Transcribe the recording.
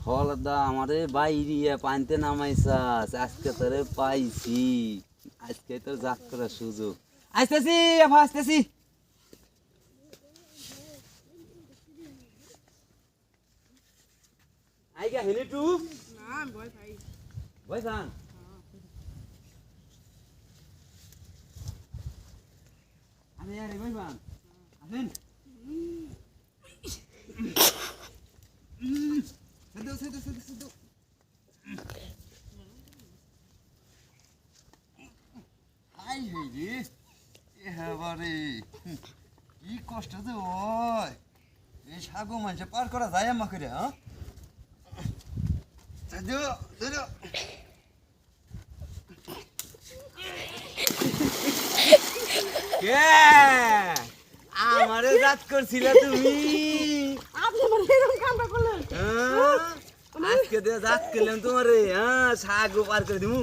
হলদা আমারে বাইরিয়া পানতে নামাইছাস আজকে তোরে পাইছি আজকে তোর জাত করার সুযোগ আসতেছি আফা আসতেছি আইগা হেনে টু না ভয় ভাই ভয় থান আমি আরে ভয় পান আসেন সেদো সেদো সেদো সেদো আই হেই রে এ হাবারে কি কষ্ট যে ওই এই সাগো মানুষ পার করা যায় আমাকে রে হ্যাঁ সেদো সেদো কে আমারে জাত করছিলা তুমি আপনি আমার এরকম কামটা করলেন আজকে দিয়ে জাত করলাম তোমারে হ্যাঁ সাগো পার করে দিমু